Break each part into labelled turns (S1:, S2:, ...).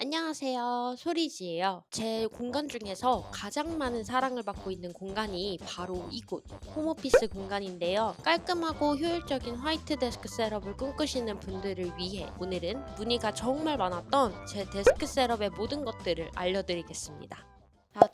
S1: 안녕하세요. 소리지예요. 제 공간 중에서 가장 많은 사랑을 받고 있는 공간이 바로 이곳, 홈오피스 공간인데요. 깔끔하고 효율적인 화이트 데스크 셋업을 꿈꾸시는 분들을 위해 오늘은 문의가 정말 많았던 제 데스크 셋업의 모든 것들을 알려드리겠습니다.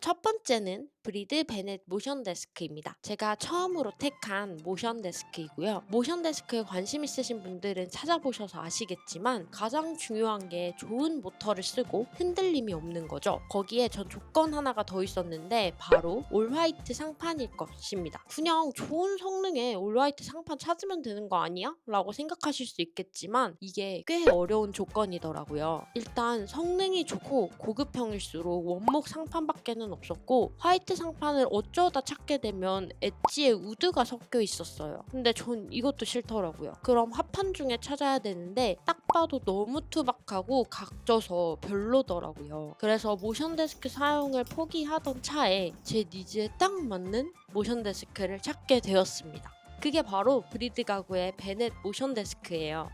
S1: 첫 번째는 브리드 베넷 모션 데스크입니다. 제가 처음으로 택한 모션 데스크이고요. 모션 데스크에 관심 있으신 분들은 찾아보셔서 아시겠지만 가장 중요한 게 좋은 모터를 쓰고 흔들림이 없는 거죠. 거기에 전 조건 하나가 더 있었는데 바로 올 화이트 상판일 것입니다. 그냥 좋은 성능의 올 화이트 상판 찾으면 되는 거 아니야? 라고 생각하실 수 있겠지만 이게 꽤 어려운 조건이더라고요. 일단 성능이 좋고 고급형일수록 원목 상판밖에는 없었고 화이트 상판을 어쩌다 찾게 되면 엣지에 우드가 섞여 있었어요. 근데 전 이것도 싫더라고요. 그럼 합판 중에 찾아야 되는데 딱 봐도 너무 투박하고 각져서 별로더라고요. 그래서 모션 데스크 사용을 포기하던 차에 제 니즈에 딱 맞는 모션 데스크를 찾게 되었습니다. 그게 바로 브리드 가구의 베넷 모션 데스크예요.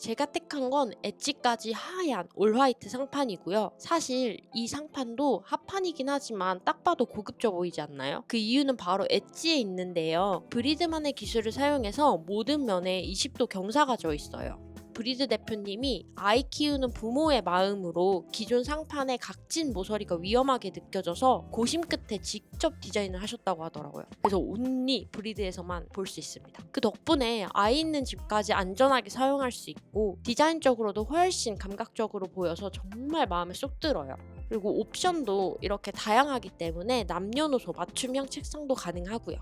S1: 제가 택한 건 엣지까지 하얀 올 화이트 상판이고요. 사실 이 상판도 합판이긴 하지만 딱 봐도 고급져 보이지 않나요? 그 이유는 바로 엣지에 있는데요. 브리드만의 기술을 사용해서 모든 면에 20도 경사가 져 있어요. 브리드 대표님이 아이 키우는 부모의 마음으로 기존 상판의 각진 모서리가 위험하게 느껴져서 고심 끝에 직접 디자인을 하셨다고 하더라고요. 그래서 온리 브리드에서만 볼 수 있습니다. 그 덕분에 아이 있는 집까지 안전하게 사용할 수 있고 디자인적으로도 훨씬 감각적으로 보여서 정말 마음에 쏙 들어요. 그리고 옵션도 이렇게 다양하기 때문에 남녀노소 맞춤형 책상도 가능하고요.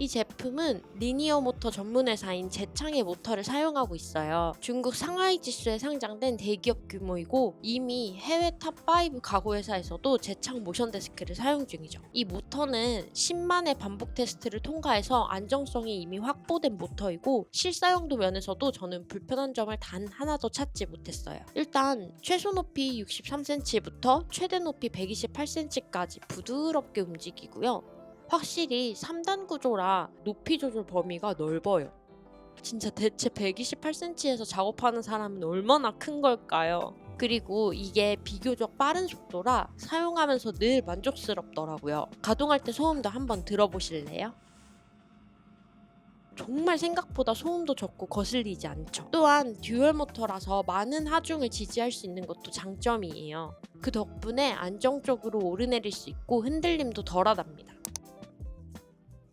S1: 이 제품은 리니어 모터 전문 회사인 제창의 모터를 사용하고 있어요. 중국 상하이 지수에 상장된 대기업 규모이고 이미 해외 탑5 가구 회사에서도 제창 모션 데스크를 사용 중이죠. 이 모터는 10만의 반복 테스트를 통과해서 안정성이 이미 확보된 모터이고 실사용도 면에서도 저는 불편한 점을 단 하나도 찾지 못했어요. 일단 최소 높이 63cm부터 최대 높이 128cm까지 부드럽게 움직이고요. 확실히 3단 구조라 높이 조절 범위가 넓어요. 진짜 대체 128cm에서 작업하는 사람은 얼마나 큰 걸까요? 그리고 이게 비교적 빠른 속도라 사용하면서 늘 만족스럽더라고요. 가동할 때 소음도 한번 들어보실래요? 정말 생각보다 소음도 적고 거슬리지 않죠. 또한 듀얼 모터라서 많은 하중을 지지할 수 있는 것도 장점이에요. 그 덕분에 안정적으로 오르내릴 수 있고 흔들림도 덜하답니다.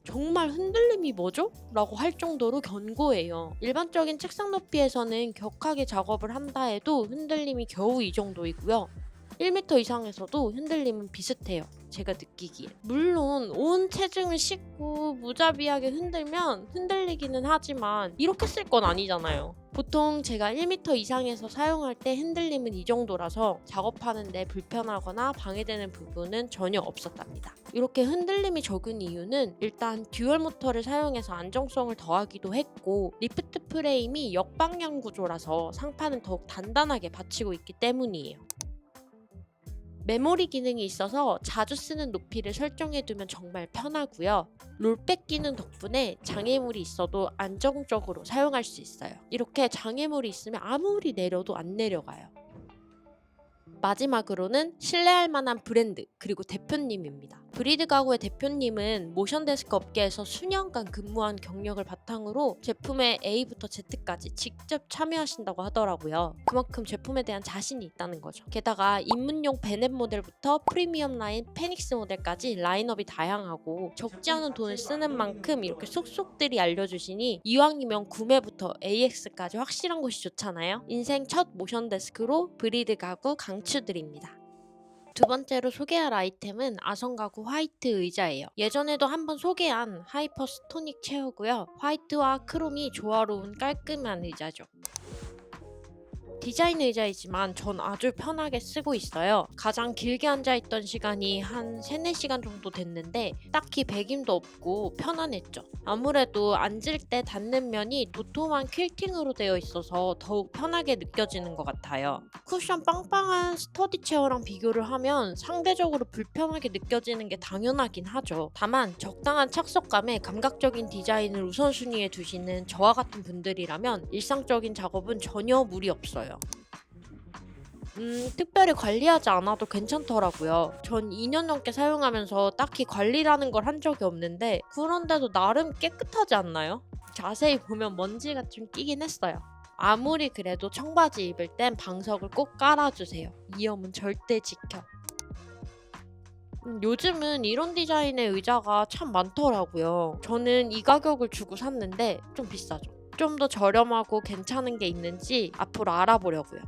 S1: 정말 흔들림이 뭐죠? 라고 할 정도로 견고해요. 일반적인 책상 높이에서는 격하게 작업을 한다 해도 흔들림이 겨우 이 정도이고요. 1m 이상에서도 흔들림은 비슷해요. 제가 느끼기에. 물론 온 체중을 싣고 무자비하게 흔들면 흔들리기는 하지만 이렇게 쓸 건 아니잖아요. 보통 제가 1m 이상에서 사용할 때 흔들림은 이 정도라서 작업하는데 불편하거나 방해되는 부분은 전혀 없었답니다. 이렇게 흔들림이 적은 이유는 일단 듀얼 모터를 사용해서 안정성을 더하기도 했고 리프트 프레임이 역방향 구조라서 상판은 더욱 단단하게 받치고 있기 때문이에요. 메모리 기능이 있어서 자주 쓰는 높이를 설정해두면 정말 편하고요. 롤백 기능 덕분에 장애물이 있어도 안정적으로 사용할 수 있어요. 이렇게 장애물이 있으면 아무리 내려도 안 내려가요. 마지막으로는 신뢰할 만한 브랜드 그리고 대표님입니다. 브리드 가구의 대표님은 모션 데스크 업계에서 수년간 근무한 경력을 바탕으로 제품의 A부터 Z까지 직접 참여하신다고 하더라고요. 그만큼 제품에 대한 자신이 있다는 거죠. 게다가 입문용 베넷 모델부터 프리미엄 라인 페닉스 모델까지 라인업이 다양하고 적지 않은 돈을 쓰는 만큼 이렇게 속속들이 알려주시니 이왕이면 구매부터 AX까지 확실한 곳이 좋잖아요. 인생 첫 모션 데스크로 브리드 가구 강추드립니다. 두 번째로 소개할 아이템은 아성가구 화이트 의자예요. 예전에도 한번 소개한 하이퍼 스토닉 체어고요. 화이트와 크롬이 조화로운 깔끔한 의자죠. 디자인 의자이지만 전 아주 편하게 쓰고 있어요. 가장 길게 앉아있던 시간이 한 3, 4시간 정도 됐는데 딱히 배김도 없고 편안했죠. 아무래도 앉을 때 닿는 면이 도톰한 퀼팅으로 되어 있어서 더욱 편하게 느껴지는 것 같아요. 쿠션 빵빵한 스터디 체어랑 비교를 하면 상대적으로 불편하게 느껴지는 게 당연하긴 하죠. 다만 적당한 착석감에 감각적인 디자인을 우선순위에 두시는 저와 같은 분들이라면 일상적인 작업은 전혀 무리 없어요. 특별히 관리하지 않아도 괜찮더라고요. 전 2년 넘게 사용하면서 딱히 관리라는 걸 한 적이 없는데 그런데도 나름 깨끗하지 않나요? 자세히 보면 먼지가 좀 끼긴 했어요. 아무리 그래도 청바지 입을 땐 방석을 꼭 깔아주세요. 위험은 절대 지켜. 요즘은 이런 디자인의 의자가 참 많더라고요. 저는 이 가격을 주고 샀는데 좀 비싸죠. 좀 더 저렴하고 괜찮은 게 있는지 앞으로 알아보려고요.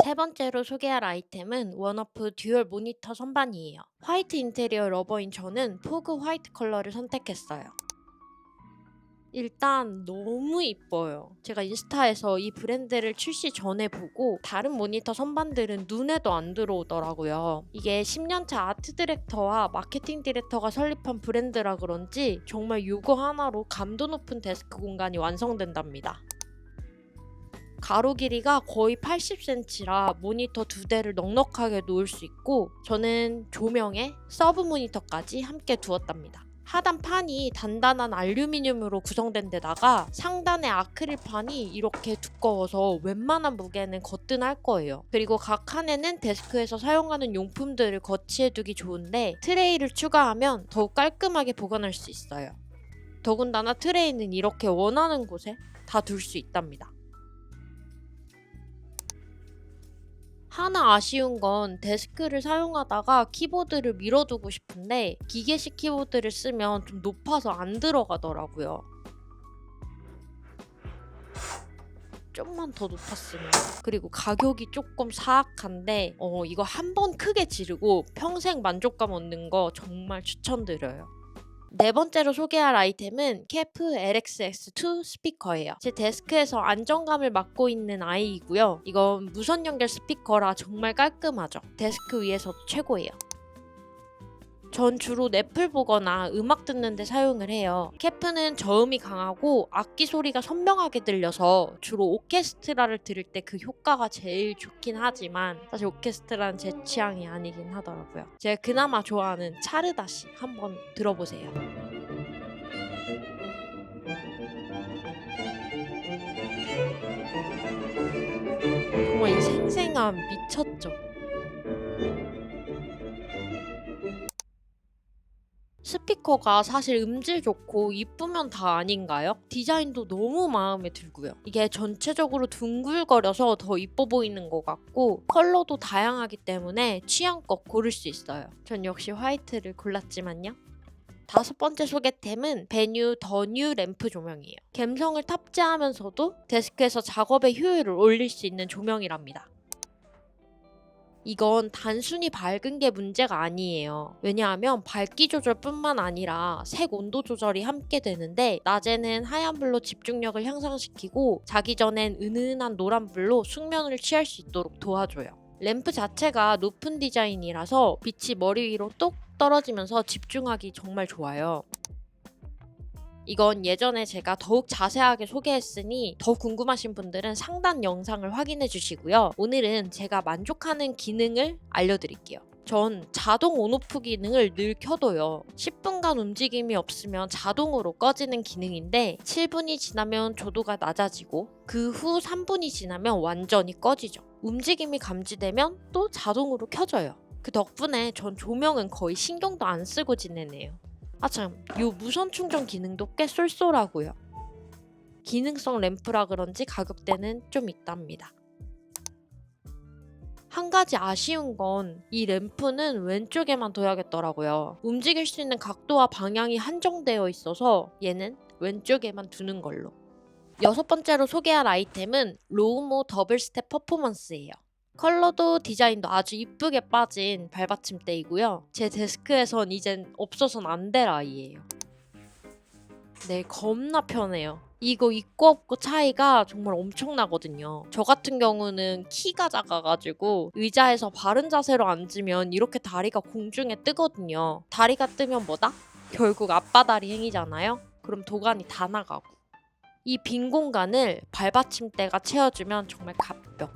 S1: 세 번째로 소개할 아이템은 원오프 듀얼 모니터 선반이에요. 화이트 인테리어 러버인 저는 포그 화이트 컬러를 선택했어요. 일단 너무 이뻐요. 제가 인스타에서 이 브랜드를 출시 전에 보고 다른 모니터 선반들은 눈에도 안 들어오더라고요. 이게 10년차 아트 디렉터와 마케팅 디렉터가 설립한 브랜드라 그런지 정말 이거 하나로 감도 높은 데스크 공간이 완성된답니다. 가로 길이가 거의 80cm라 모니터 2대를 넉넉하게 놓을 수 있고 저는 조명에 서브 모니터까지 함께 두었답니다. 하단 판이 단단한 알루미늄으로 구성된 데다가 상단의 아크릴판이 이렇게 두꺼워서 웬만한 무게는 거뜬할 거예요. 그리고 각 칸에는 데스크에서 사용하는 용품들을 거치해두기 좋은데 트레이를 추가하면 더욱 깔끔하게 보관할 수 있어요. 더군다나 트레이는 이렇게 원하는 곳에 다 둘 수 있답니다. 하나 아쉬운 건 데스크를 사용하다가 키보드를 밀어두고 싶은데 기계식 키보드를 쓰면 좀 높아서 안 들어가더라고요. 좀만 더 높았으면. 그리고 가격이 조금 사악한데 이거 한 번 크게 지르고 평생 만족감 얻는 거 정말 추천드려요. 네 번째로 소개할 아이템은 캐프 LXX2 스피커예요. 제 데스크에서 안정감을 맡고 있는 아이이고요. 이건 무선 연결 스피커라 정말 깔끔하죠. 데스크 위에서도 최고예요. 전 주로 넷플 보거나 음악 듣는 데 사용을 해요. 캐프는 저음이 강하고 악기 소리가 선명하게 들려서 주로 오케스트라를 들을 때 그 효과가 제일 좋긴 하지만 사실 오케스트라는 제 취향이 아니긴 하더라고요. 제가 그나마 좋아하는 차르다시 한번 들어보세요. 정말 이 생생함 미쳤죠. 스피커가 사실 음질 좋고 이쁘면 다 아닌가요? 디자인도 너무 마음에 들고요. 이게 전체적으로 둥글거려서 더 이뻐 보이는 것 같고 컬러도 다양하기 때문에 취향껏 고를 수 있어요. 전 역시 화이트를 골랐지만요. 다섯 번째 소개템은 베뉴 더 뉴 램프 조명이에요. 갬성을 탑재하면서도 데스크에서 작업의 효율을 올릴 수 있는 조명이랍니다. 이건 단순히 밝은 게 문제가 아니에요. 왜냐하면 밝기 조절뿐만 아니라 색 온도 조절이 함께 되는데 낮에는 하얀불로 집중력을 향상시키고 자기 전엔 은은한 노란불로 숙면을 취할 수 있도록 도와줘요. 램프 자체가 높은 디자인이라서 빛이 머리 위로 똑 떨어지면서 집중하기 정말 좋아요. 이건 예전에 제가 더욱 자세하게 소개했으니 더 궁금하신 분들은 상단 영상을 확인해 주시고요. 오늘은 제가 만족하는 기능을 알려드릴게요. 전 자동 온오프 기능을 늘 켜둬요. 10분간 움직임이 없으면 자동으로 꺼지는 기능인데 7분이 지나면 조도가 낮아지고 그 후 3분이 지나면 완전히 꺼지죠. 움직임이 감지되면 또 자동으로 켜져요. 그 덕분에 전 조명은 거의 신경도 안 쓰고 지내네요. 참, 요 무선 충전 기능도 꽤 쏠쏠하고요. 기능성 램프라 그런지 가격대는 좀 있답니다. 한 가지 아쉬운 건 이 램프는 왼쪽에만 둬야겠더라고요. 움직일 수 있는 각도와 방향이 한정되어 있어서 얘는 왼쪽에만 두는 걸로. 여섯 번째로 소개할 아이템은 로우모 더블 스텝 퍼포먼스예요. 컬러도 디자인도 아주 이쁘게 빠진 발받침대이고요. 제 데스크에선 이젠 없어선 안 될 아이예요. 네, 겁나 편해요. 이거 있고 없고 차이가 정말 엄청나거든요. 저 같은 경우는 키가 작아가지고 의자에서 바른 자세로 앉으면 이렇게 다리가 공중에 뜨거든요. 다리가 뜨면 뭐다? 결국 앞바다리 행위잖아요. 그럼 도가니 다 나가고. 이 빈 공간을 발받침대가 채워주면 정말 가볍고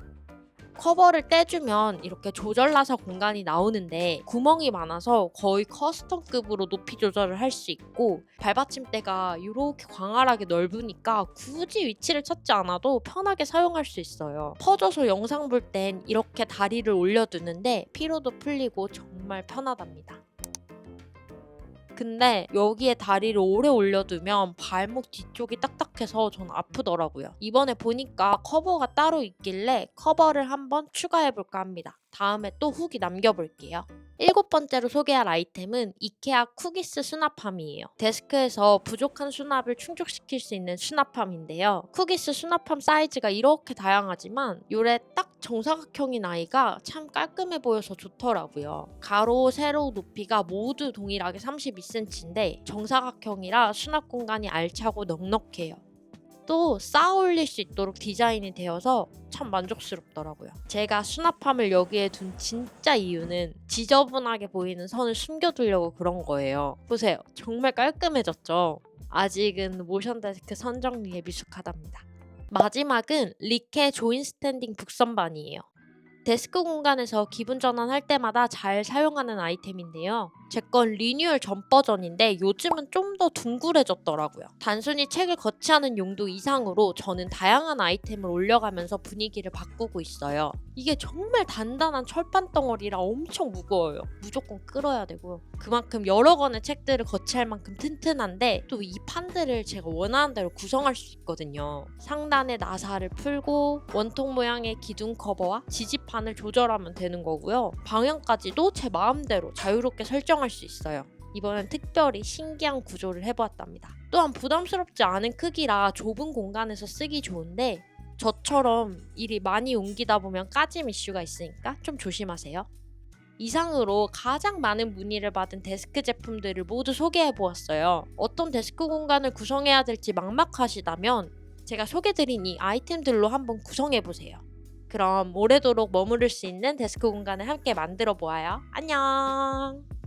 S1: 커버를 떼주면 이렇게 조절 나사 공간이 나오는데 구멍이 많아서 거의 커스텀급으로 높이 조절을 할 수 있고, 발받침대가 이렇게 광활하게 넓으니까 굳이 위치를 찾지 않아도 편하게 사용할 수 있어요. 퍼져서 영상 볼 땐 이렇게 다리를 올려두는데 피로도 풀리고 정말 편하답니다. 근데 여기에 다리를 오래 올려두면 발목 뒤쪽이 딱딱해서 전 아프더라고요. 이번에 보니까 커버가 따로 있길래 커버를 한번 추가해볼까 합니다. 다음에 또 후기 남겨볼게요. 7번째로 소개할 아이템은 이케아 쿠기스 수납함이에요. 데스크에서 부족한 수납을 충족시킬 수 있는 수납함인데요. 쿠기스 수납함 사이즈가 이렇게 다양하지만 요래 딱 정사각형인 아이가 참 깔끔해 보여서 좋더라고요. 가로, 세로 높이가 모두 동일하게 32cm인데 정사각형이라 수납 공간이 알차고 넉넉해요. 또 쌓아 올릴 수 있도록 디자인이 되어서 참 만족스럽더라고요. 제가 수납함을 여기에 둔 진짜 이유는 지저분하게 보이는 선을 숨겨두려고 그런 거예요. 보세요. 정말 깔끔해졌죠? 아직은 모션 데스크 선 정리에 미숙하답니다. 마지막은 리케 조인 스탠딩 북선반이에요. 데스크 공간에서 기분 전환할 때마다 잘 사용하는 아이템인데요. 제 건 리뉴얼 전 버전인데 요즘은 좀 더 둥그레졌더라고요. 단순히 책을 거치하는 용도 이상으로 저는 다양한 아이템을 올려가면서 분위기를 바꾸고 있어요. 이게 정말 단단한 철판 덩어리라 엄청 무거워요. 무조건 끌어야 되고, 그만큼 여러 권의 책들을 거치할 만큼 튼튼한데 또 이 판들을 제가 원하는 대로 구성할 수 있거든요. 상단에 나사를 풀고 원통 모양의 기둥 커버와 지지판을 조절하면 되는 거고요. 방향까지도 제 마음대로 자유롭게 설정할 수 있어요. 이번엔 특별히 신기한 구조를 해보았답니다. 또한 부담스럽지 않은 크기라 좁은 공간에서 쓰기 좋은데, 저처럼 일이 많이 옮기다 보면 까짐 이슈가 있으니까 좀 조심하세요. 이상으로 가장 많은 문의를 받은 데스크 제품들을 모두 소개해보았어요. 어떤 데스크 공간을 구성해야 될지 막막하시다면 제가 소개드린 이 아이템들로 한번 구성해보세요. 그럼 오래도록 머무를 수 있는 데스크 공간을 함께 만들어 보아요. 안녕!